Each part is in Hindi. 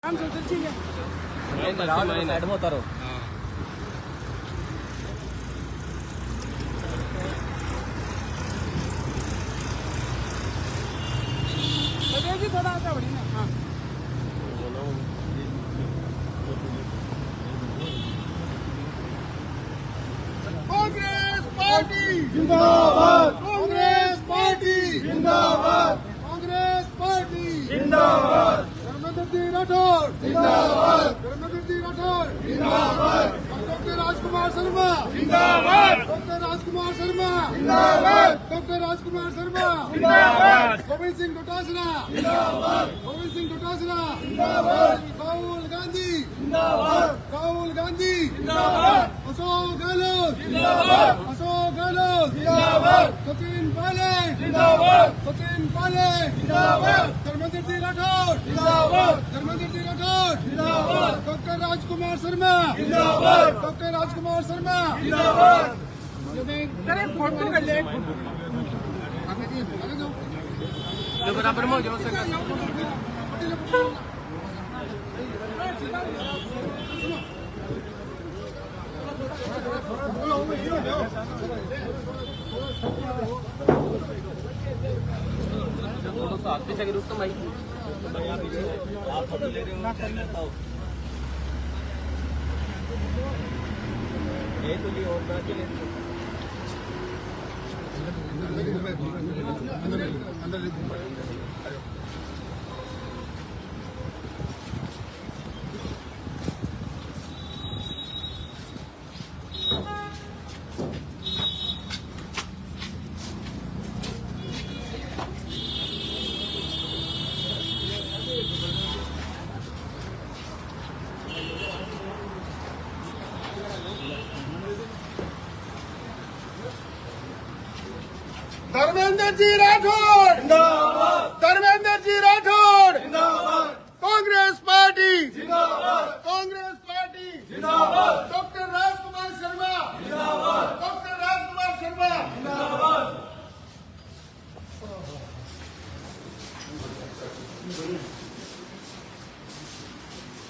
साइड में उतारो। थोड़ा आगे बढ़ी ना। हाँ कांग्रेस पार्टी जिंदाबाद, कांग्रेस पार्टी जिंदाबाद, कांग्रेस पार्टी जिंदाबाद, धर्मेंद्र जी राठौर जिंदाबाद, धर्मेंद्र जी राठौर जिंदाबाद, डॉक्टर राजकुमार शर्मा जिंदाबाद, डॉक्टर राजकुमार शर्मा जिंदाबाद, डॉक्टर राजकुमार शर्मा जिंदाबाद, गोविंद सिंह डोटासरा जिंदाबाद, गोविंद सिंह डोटासरा जिंदाबाद, राहुल गांधी जिंदाबाद, राहुल गांधी जिंदाबाद, अशोक गहलोत जिंदाबाद, अशोक गहलोत जिंदाबाद, सचिन पायलट जिंदाबाद, सचिन पायलट जिंदाबाद, धर्मेंद्र जी राठौर जिंदाबाद, धर्मेंद्र जी राठौर जिंदाबाद, डॉक्टर राजकुमार शर्मा जिंदाबाद, डॉक्टर राजकुमार शर्मा जिंदाबाद। फोटो कर ले जो बराबर में हो जाओ सर। साथ पीछे के रूप तो भाई आप फोटो ले रहे हो ये तो ये और बात ले धर्मेंद्र जी राठौर जिंदाबाद, धर्मेंद्र जी राठौर जिंदाबाद, कांग्रेस पार्टी जिंदाबाद, कांग्रेस पार्टी जिंदाबाद, डॉक्टर राजकुमार शर्मा जिंदाबाद, डॉक्टर राजकुमार शर्मा जिंदाबाद।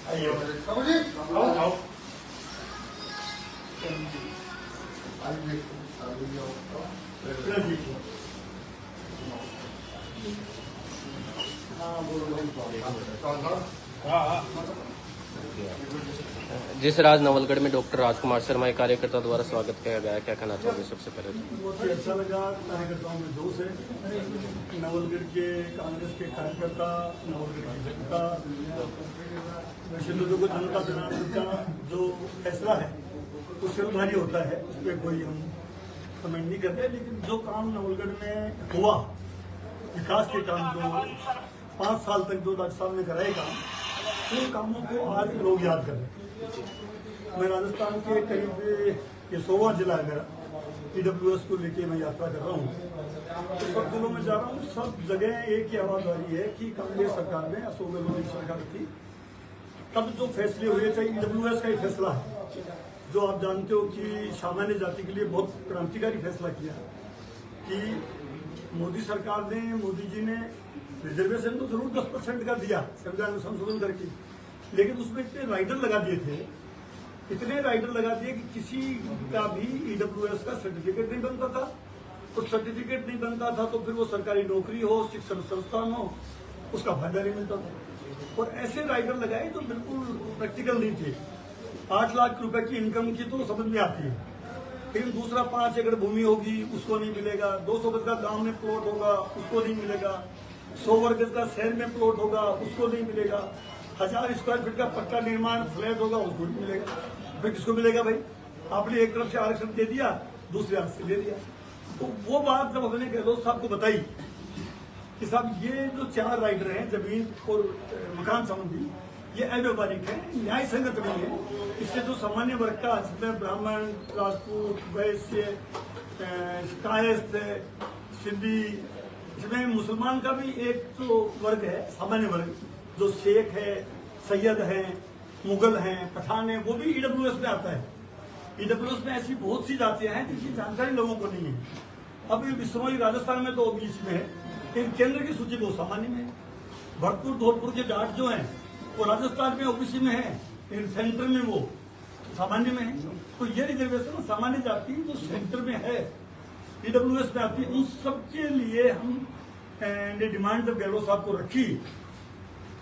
आइए बाबू जी आओ। जिस राज नवलगढ़ में डॉक्टर राजकुमार शर्मा के कार्यकर्ता द्वारा स्वागत किया गया, क्या कहना चाहोगे? सबसे पहले बहुत ही अच्छा लगा, कार्यकर्ताओं में जोश है। नवलगढ़ के कांग्रेस के कार्यकर्ता, नवलगढ़ की जनता, वैसे लोगों को जनता जनार्दन का जो फैसला है वो सिरधारी होता है, उस पर कोई हम कमेंट नहीं करते। लेकिन जो काम नवलगढ़ में हुआ, विकास के काम जो 5 साल तक जो राजस्थान में कराए काम, उन कामों को आज लोग याद कर रहे हैं। मैं राजस्थान के करीब ये 100वां जिला है मेरा, EWS को लेके मैं यात्रा कर रहा हूँ, तो सब जिलों में जा रहा हूँ। सब जगह एक ही आवाज आ रही है कि कांग्रेस सरकार में, अशोक गहलोत की सरकार थी, तब जो फैसले हुए, चाहे EWS का ही फैसला है, जो आप जानते हो कि सामान्य जाति के लिए बहुत क्रांतिकारी फैसला किया कि मोदी सरकार ने, मोदी जी ने रिजर्वेशन तो जरूर 10% का दिया संविधान में संशोधन करके, लेकिन उसमें इतने राइडर लगा दिए थे, इतने राइडर लगा दिए कि किसी का भी EWS का सर्टिफिकेट नहीं बनता था। तो सर्टिफिकेट नहीं बनता था तो फिर वो सरकारी नौकरी हो, शिक्षण संस्थान हो, उसका फायदा नहीं मिलता था। और ऐसे राइडर लगाए जो बिल्कुल प्रैक्टिकल नहीं थे। 8 लाख रुपए की इनकम की तो समझ में आती है, लेकिन दूसरा 5 एकड़ भूमि होगी उसको नहीं मिलेगा, 200 गज का गांव में प्लॉट होगा उसको नहीं मिलेगा, 100 वर्ग का शहर में प्लॉट होगा उसको नहीं मिलेगा, 1000 स्क्वायर फीट का पक्का निर्माण फ्लैट होगा उसको नहीं मिलेगा। फिर किसको मिलेगा भाई? आपने एक तरफ से आरक्षण दे दिया, दूसरे हाथ से ले दिया। तो वो बात जब हमने गहलोत साहब को बताई कि साहब ये जो 4 राइडर हैं जमीन और मकान संबंधी, ये अव्यवहारिक है, न्याय संगत नहीं है। इससे जो सामान्य वर्ग का, जिसमें ब्राह्मण, राजपूत, वैश्य, कायस्थ, सिंधी, इसमें मुसलमान का भी एक जो वर्ग है, सामान्य वर्ग, जो शेख है, सैयद है, मुगल हैं, पठान है, वो भी EWS में आता है। EWS में ऐसी बहुत सी जातियां हैं जिनकी जानकारी लोगों को नहीं है। अब बिश्नोई राजस्थान में तो OBC में है, लेकिन केंद्र की सूची बहुत सामान्य में है। भरतपुर, धौलपुर के जाट जो हैं वो राजस्थान में ओबीसी में है, लेकिन सेंटर में वो सामान्य में है। तो ये रिजर्वेशन सामान्य जाति जो सेंटर में है, ईडब्ल्यूएस में आती है, उन सबके लिए हम ने डिमांड जब गहलोत साहब को रखी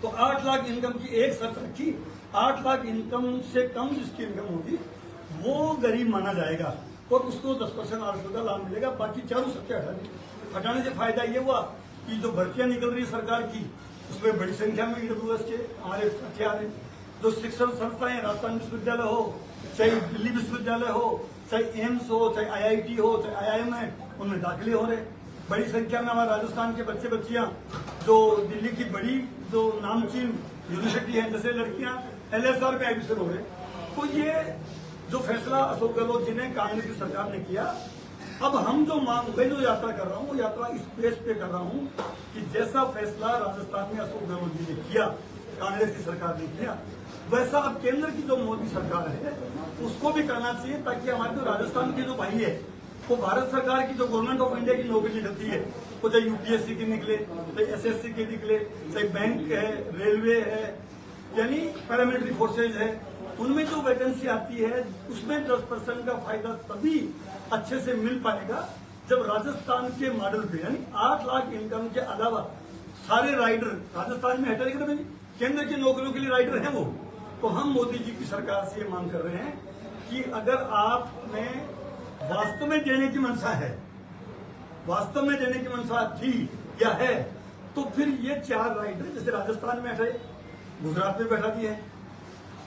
तो 8 लाख इनकम की एक शर्त रखी, 8 लाख इनकम से कम जिसकी इनकम होगी वो गरीब माना जाएगा और उसको 10% आरक्षण का लाभ मिलेगा। बाकी चारों शर्तें हटाने से फायदा ये हुआ कि जो भर्तियां निकल रही है सरकार की उसमें बड़ी संख्या में ईडब्ल्यूएस के हमारे साथी आ रहे हैं। जो शिक्षण संस्थाएं, राजस्थान विश्वविद्यालय हो, चाहे दिल्ली विश्वविद्यालय हो, चाहे एम्स हो, चाहे आईआईटी हो, चाहे आईआईएम है, उनमें दाखिले हो रहे। बड़ी संख्या में हमारे राजस्थान के बच्चे बच्चियां जो दिल्ली की बड़ी जो नामचीन यूनिवर्सिटी है, जैसे लड़कियां एलएसआर में एडमिशन हो रहे। तो ये जो फैसला अशोक गहलोत जी ने, कांग्रेस की सरकार ने किया, अब हम जो मैं जो यात्रा कर रहा हूँ वो यात्रा इस बेस पे कर रहा हूँ कि जैसा फैसला राजस्थान में अशोक गहलोत जी ने किया, कांग्रेस की सरकार ने किया, वैसा अब केंद्र की जो मोदी सरकार है उसको भी करना चाहिए, ताकि हमारे जो राजस्थान के जो भाई है वो भारत सरकार की जो गवर्नमेंट ऑफ इंडिया की नौकरी निकलती है, वो चाहे यूपीएससी की निकले, चाहे एसएससी की निकले, चाहे बैंक है, रेलवे है, यानी पैरामिलिट्री फोर्सेज है, उनमें जो वैकेंसी आती है उसमें 10% का फायदा तभी अच्छे से मिल पाएगा जब राजस्थान के मॉडल पे, यानी 8 लाख इनकम के अलावा सारे राइडर राजस्थान में हटाएंगे। तो केंद्र की नौकरियों के लिए राइडर हैं वो। तो हम मोदी जी की सरकार से ये मांग कर रहे हैं कि अगर आपने वास्तव में देने की मंशा है, वास्तव में देने की मंशा थी या है, तो फिर ये 4 राइडर जैसे राजस्थान में बैठे, गुजरात में बैठा दिए,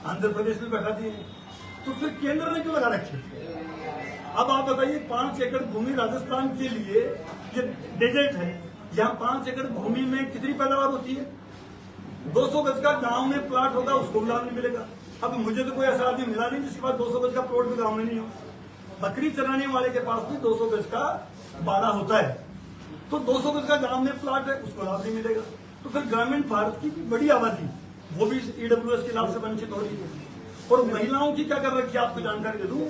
आंध्र प्रदेश में बैठा दिए, तो फिर केंद्र ने क्यों लगा रखे? अब आप बताइए, 5 एकड़ भूमि राजस्थान के लिए ये डेजर्ट है, यहाँ 5 एकड़ भूमि में कितनी पैदावार होती है? 200 गज का गांव में प्लाट होगा, उसको लाभ नहीं मिलेगा। अब मुझे तो कोई ऐसा आदमी मिला नहीं जिसके पास 200 गज का प्लॉट भी गांव में नहीं हो। बकरी चराने वाले के पास भी 200 गज का बाड़ा होता है, तो 200 गज का गांव में प्लाट है, उसको लाभ नहीं मिलेगा। तो फिर ग्रामीण भारत की बड़ी आबादी वो भी ईडब्ल्यूएस के लाभ से वंचित हो रही है। और महिलाओं की क्या कर रखी है, आपको जानकारी दे दूं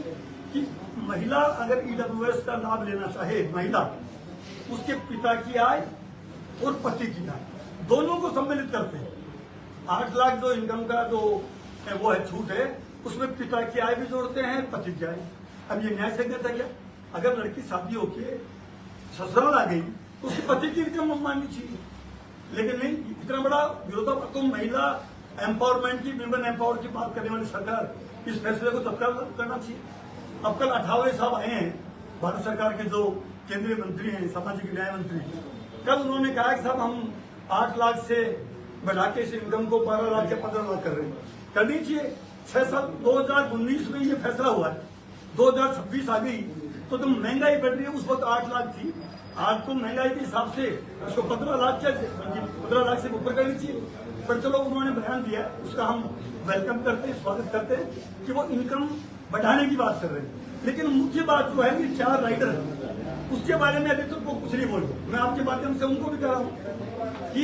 कि महिला अगर ईडब्ल्यूएस का लाभ लेना चाहे, महिला, उसके पिता की आय और पति की आय दोनों को सम्मिलित करते हैं। 8 लाख जो इनकम का जो वो है छूट है, उसमें पिता की आय भी जोड़ते हैं, पति की आय। अब ये न्याय संगत है क्या? अगर लड़की शादी होके ससुराल आ गई तो उसके पति की इनकम माननी चाहिए, लेकिन नहीं, इतना बड़ा विरोध। तो महिला एम्पावरमेंट की, विमेन एम्पावर की बात करने वाली सरकार इस फैसले को तत्काल करना चाहिए। अब कल 18वें साहब आए हैं भारत सरकार के जो केंद्रीय मंत्री हैं, सामाजिक न्याय मंत्री, कल उन्होंने कहा कि साहब हम 8 लाख से बढ़ा के इस इनकम को 12 लाख या 15 लाख कर रहे हैं। करनी चाहिए। 6 साल 2019 में ये फैसला हुआ है, 2026 आ गई तो महंगाई बढ़ रही है। उस वक्त 8 लाख थी, आज तो महंगाई के हिसाब से उसको 15 लाख क्या 15 लाख से ऊपर करनी चाहिए। पर चलो, उन्होंने बयान दिया, उसका हम वेलकम करते हैं, स्वागत करते हैं कि वो इनकम बढ़ाने की बात कर रहे हैं। लेकिन मुख्य बात जो है कि 4 राइडर, उसके बारे में अभी तो कुछ नहीं बोल। मैं आपके माध्यम से उनको भी कह रहा हूँ कि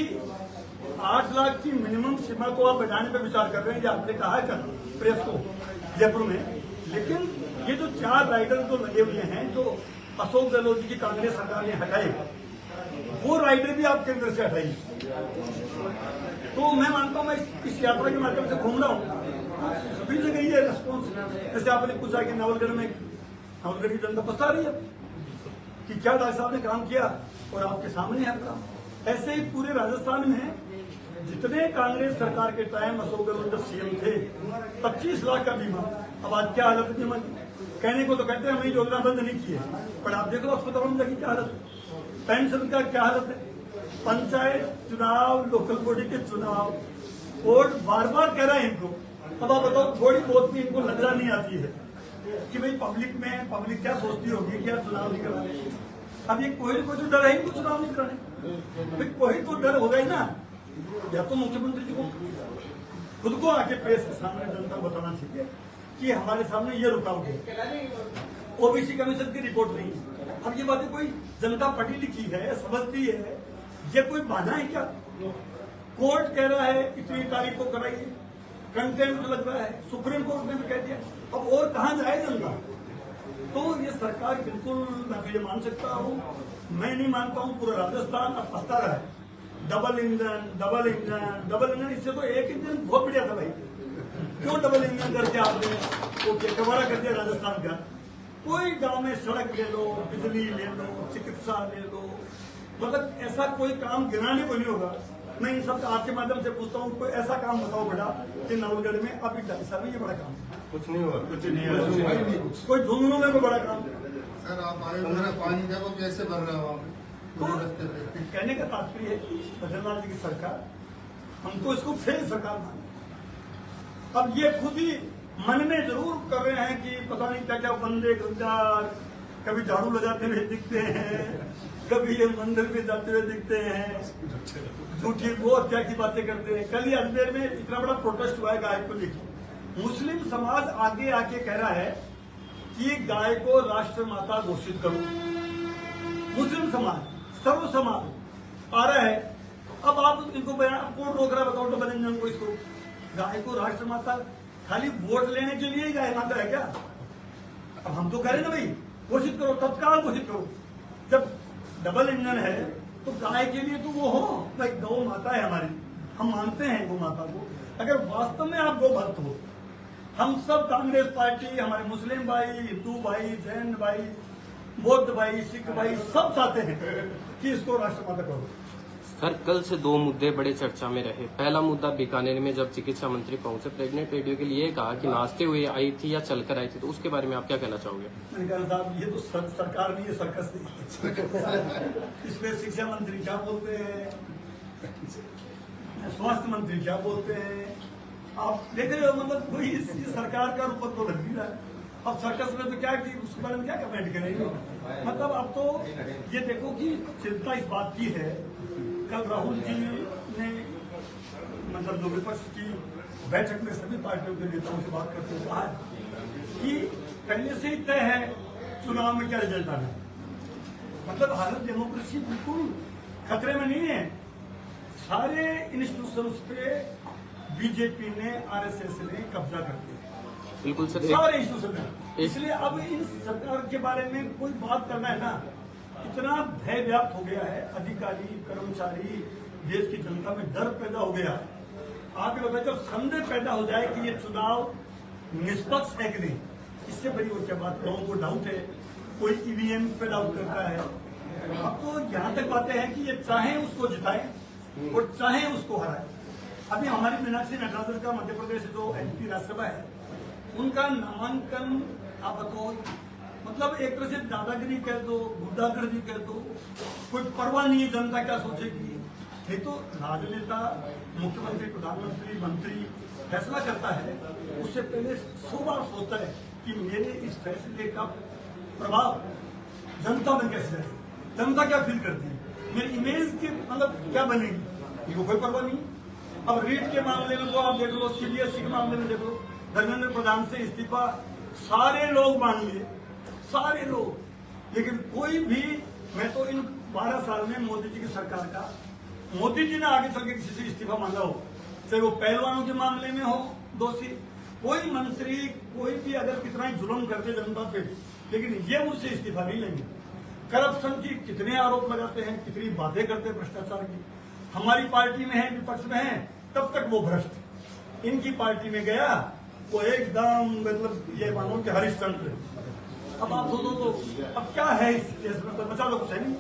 8 लाख की मिनिमम सीमा को आप बढ़ाने पर विचार कर रहे हैं, ये आपने कहा है कल प्रेस को जयपुर में। लेकिन ये जो 4 राइडर जो लगे हुए हैं, जो अशोक गहलोत जी की कांग्रेस सरकार ने हटाए, वो राइडर भी आप केंद्र से हटाइए। तो मैं मानता हूं, मैं इस यात्रा के माध्यम से घूम रहा हूँ, सभी जगह ये रेस्पॉन्स। जैसे आपने पूछा कि नवलगढ़ में, नवलगढ़ की जनता बता रही है कि क्या डॉक्टर साहब ने काम किया, और आपके सामने है काम। ऐसे ही पूरे राजस्थान में जितने कांग्रेस सरकार के टाइम अशोक गहलोत जब सीएम थे, 25 लाख का बीमा। अब आज क्या हालत है बीमा की? कहने को तो कहते हैं हमने योजना बंद नहीं की है, पर आप देखो अस्पतालों में क्या हालत है, पेंशन का क्या हालत है, पंचायत चुनाव, लोकल बॉडी के चुनाव, कोर्ट बार बार कह रहा है इनको। अब आप बताओ, थोड़ी बहुत भी इनको लज्जा नहीं आती है कि भाई पब्लिक क्या सोचती होगी, क्या चुनाव नहीं कराने। अब ये कोई तो डर है इनको चुनाव नहीं कराने, भाई कोई तो डर होगा ही ना। या तो मुख्यमंत्री जी को खुद को आके प्रेस के सामने जनता को बताना चाहिए कि हमारे सामने ये रुकावट है, ओबीसी कमीशन की रिपोर्ट नहीं है। अब ये बातें कोई जनता पढ़ी लिखी है, समझती है, ये कोई बहाना है क्या? कोर्ट कह रहा है इतनी तारीख को कराइए, कंटेम्प्ट लग रहा है, सुप्रीम कोर्ट ने भी कह दिया, अब और कहां जाए जनता? तो ये सरकार बिल्कुल, मैं तो ये मान सकता हूं, मैं नहीं मानता हूं, पूरा राजस्थान अब पछता रहा है डबल इंजन, इससे तो एक इंजन बहुत बढ़िया था भाई। क्यों डबल इंजन करके आपने वो कबाड़ा कर दिया राजस्थान का? कोई गांव में सड़क ले लो, बिजली ले लो, चिकित्सा ले लो, मतलब ऐसा कोई काम गिनाने को नहीं होगा। मैं इन सब आपके माध्यम से पूछता हूँ, कोई ऐसा काम बताओ बेटा कि नवलगढ़ में अभी 2.5 साल में ये बड़ा काम कुछ नहीं हुआ, कोई झुंझुनू में कोई बड़ा काम। सर आप आए मेरा पानी देखो कैसे भर रहा है वहाँ पे पूरे रास्ते पे। कहने का तात्पर्य है बद्रीनाथ जी की सरकार, हमको इसको फेल सरकार माने। अब ये खुद ही मन में जरूर कर रहे हैं कि पता नहीं क्या क्या वंदे गुलजार, कभी झाड़ू लगाते हुए दिखते हैं, कभी ये मंदिर पे जाते हुए दिखते हैं, झूठी बहुत क्या की बातें करते हैं। कल ही अजमेर में इतना बड़ा प्रोटेस्ट हुआ है गाय को लेकर। मुस्लिम समाज आगे आके कह रहा है कि गाय को राष्ट्र माता घोषित करो। मुस्लिम समाज, सर्व समाज आ रहा है। अब आप इनको कौन रोक रहा है बताओ? तो बनिंजन को, इसको गाय को राष्ट्र माता खाली वोट लेने के लिए ही गाय माता है क्या? अब हम तो कह रहे ना भाई घोषित करो, तत्काल घोषित करो। जब डबल इंजन है तो गाय के लिए तो वो हो भाई, गौ माता है हमारी, हम मानते हैं गौ माता को। अगर वास्तव में आप गौ भक्त हो, हम सब कांग्रेस पार्टी, हमारे मुस्लिम भाई, हिंदू भाई, जैन भाई, बौद्ध भाई, सिख भाई सब चाहते हैं कि इसको राष्ट्रमाता करो। सर कल से 2 मुद्दे बड़े चर्चा में रहे। पहला मुद्दा बीकानेर में जब चिकित्सा मंत्री पहुंचे, प्रेग्नेंट लेडियों के लिए कहा कि नाचते हुए आई थी या चलकर आई थी, तो उसके बारे में आप क्या कहना चाहोगे? मैंने कहा साहब ये तो सरकार नहीं है, सर्कस नहीं। इसमें शिक्षा मंत्री क्या बोलते हैं, स्वास्थ्य मंत्री क्या बोलते हैं, आप देख रहे हो। मतलब कोई इस सरकार का रूप तो लग नहीं रहा है। अब सर्कस में तो क्या कि उसके बारे में क्या कमेंट करेंगे? मतलब अब तो ये देखो कि चिंता इस बात की है, कल राहुल जी ने मतलब जो विपक्ष की बैठक में सभी पार्टियों के नेताओं से बात करते हुए कहा कि पहले से ही तय है चुनाव में क्या रिजल्ट आना। मतलब भारत डेमोक्रेसी बिल्कुल खतरे में नहीं है। सारे इंस्टीट्यूशंस पे बीजेपी ने, आरएसएस ने कब्जा कर दिया, बिल्कुल सर। सारे इंस्टीट्यूशन में। इसलिए अब इन सरकार के बारे में कोई बात करना है ना, इतना भय व्याप्त हो गया है, अधिकारी, कर्मचारी, देश की जनता में डर पैदा हो गया है। आप ये बताइए, जब संदेह पैदा हो जाए कि ये चुनाव निष्पक्ष है कि नहीं, इससे बड़ी और क्या बात? लोगों को डाउट है, कोई ईवीएम पे डाउट करता है। अब तो यहाँ तक बातें हैं कि ये चाहे उसको जिताएं और चाहे उसको हराएं। अभी हमारी मीनाक्षी नटराजन का मध्य प्रदेश जो एमपी राज्यसभा है, उनका नामांकन आप बताओ, मतलब एक तरह से दादागिरी कह दो, गुंडागर्दी कह दो, कोई परवाह नहीं है जनता क्या सोचेगी। नहीं तो राजनेता, मुख्यमंत्री, प्रधानमंत्री, मंत्री फैसला करता है, उससे पहले 100 बार सोचता है कि मेरे इस फैसले का प्रभाव जनता में कैसे है, जनता क्या फील करती है, मेरी इमेज की मतलब क्या बनेगी, ये कोई परवाह नहीं। अब रीट के मामले में तो आप देख लो, सीबीएसई के मामले में देख लो, धर्मेंद्र प्रधान से इस्तीफा सारे लोग मांग लिए, सारे लोग। लेकिन कोई भी, मैं तो इन 12 साल में मोदी जी की सरकार का, मोदी जी ने आगे चल के किसी से इस्तीफा मांगा हो, चाहे वो पहलवानों के मामले में हो दोषी, कोई मंत्री, कोई भी अगर कितना ही जुल्म करते जनता पे, लेकिन ये मुझसे इस्तीफा नहीं लेंगे। करप्शन की कितने आरोप लगाते हैं, कितनी बातें करते हैं भ्रष्टाचार की। हमारी पार्टी में है, विपक्ष में है, तब तक वो भ्रष्ट। इनकी पार्टी में गया वो एकदम मतलब ये मानो कि हरिश्चंद्र। अब आप सोचो तो अब क्या है इस देश में, बचा लो कुछ है नहीं।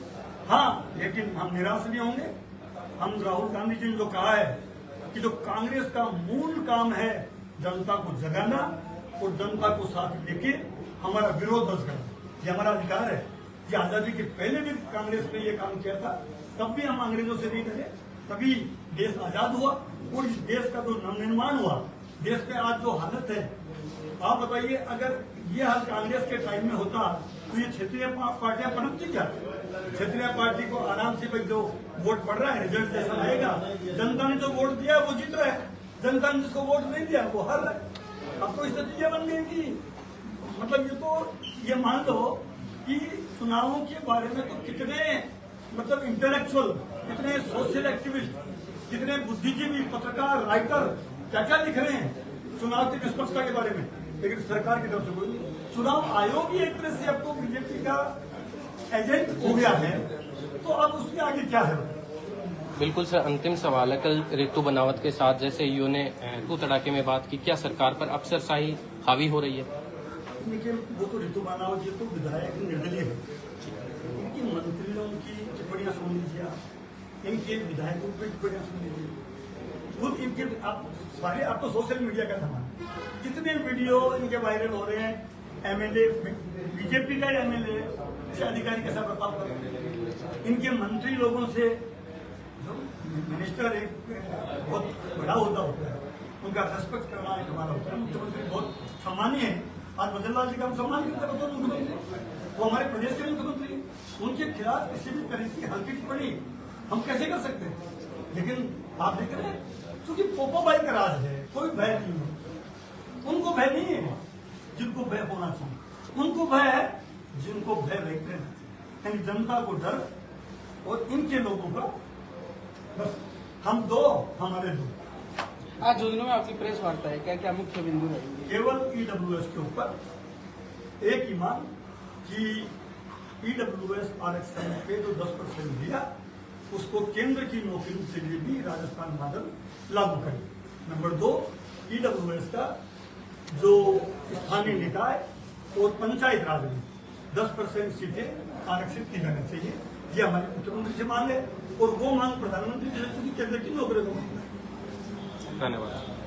हाँ, लेकिन हम निराश नहीं होंगे। हम राहुल गांधी जी ने जो कहा है कि जो कांग्रेस का मूल काम है जनता को जगाना और जनता को साथ लेके हमारा विरोध दर्ज करना, ये हमारा अधिकार है। ये आजादी के पहले भी कांग्रेस ने ये काम किया था, तब भी हम अंग्रेजों से नहीं डरे, तभी देश आजाद हुआ। और इस देश का जो नवनिर्माण हुआ, देश में आज जो हालत है, आप बताइए, अगर ये हाल कांग्रेस के टाइम में होता तो ये क्षेत्रीय पार्टियां पनपती क्या? क्षेत्रीय पार्टी को आराम से भाई जो वोट पड़ रहा है, रिजल्ट जैसा आएगा, जनता ने जो वोट दिया वो जीत रहा है, जनता ने जिसको वोट नहीं दिया वो हार रहा है। अब तो इस नतीजे बन गए कि मतलब ये मान लो कि चुनावों के बारे में तो कितने मतलब इंटेलेक्चुअल, कितने सोशल एक्टिविस्ट, कितने बुद्धिजीवी, पत्रकार, राइटर क्या क्या लिख रहे हैं चुनाव की निष्पक्षता के बारे में, लेकिन सरकार की तरफ से कोई नहीं। चुनाव आयोग ही एक तरह से अब तो बीजेपी का एजेंट हो गया है, तो अब उसके आगे क्या है? बिल्कुल सर, अंतिम सवाल है। कल रितु बनावत के साथ जैसे ईओ ने तू तड़ाके में बात की, क्या सरकार पर अफसरशाही हावी हो रही है? देखिए, वो तो रितु बनावत जी तो विधायक निर्दलीय है, इनकी मंत्रियों की टिप्पणियां सुन लीजिए आप, इनके विधायकों की टिप्पणियां सुन लीजिए, खुद इनके आप तो सोशल मीडिया का जमाना, कितने वीडियो इनके वायरल हो रहे हैं। एमएलए, बीजेपी का एमएलए से अधिकारी कैसा बर्ताव कर रहे हैं, इनके मंत्री लोगों से, जो मिनिस्टर एक बहुत बड़ा होता है, उनका रेस्पेक्ट करना एक हमारा होता है। मुख्यमंत्री बहुत सम्मानीय है, आज भजनलाल जी का हम सम्मान करते हैं, मुख्यमंत्री वो हमारे प्रदेश के मुख्यमंत्री, उनके खिलाफ किसी भी तरह की हल्की टिप्पणी हम कैसे कर सकते हैं? लेकिन आप देख रहे हैं, क्योंकि पोपाबाई का राज है, कोई भय नहीं है, उनको भय नहीं है जिनको भय होना चाहिए, उनको भय है जिनको भय रहते हैं, यानी जनता को डर, और इनके लोगों का बस हम दो हमारे दो। आज झुंझुनू में आपकी प्रेस वार्ता है, क्या क्या मुख्य बिंदु रहेंगे? केवल ईडब्ल्यूएस के ऊपर एक ही मांग कि ईडब्ल्यूएस आरक्षण पे जो 10% दिया उसको केंद्र की नौकरियों के लिए भी राजस्थान मॉडल लागू करें। नंबर 2, ईडब्ल्यूएस का जो स्थानीय निकाय और पंचायत राज में 10% सीटें आरक्षित की जानी चाहिए, ये हमारे मुख्यमंत्री से मांग है, और वो मांग प्रधानमंत्री से केंद्र की नौकरियों को मांग है। धन्यवाद।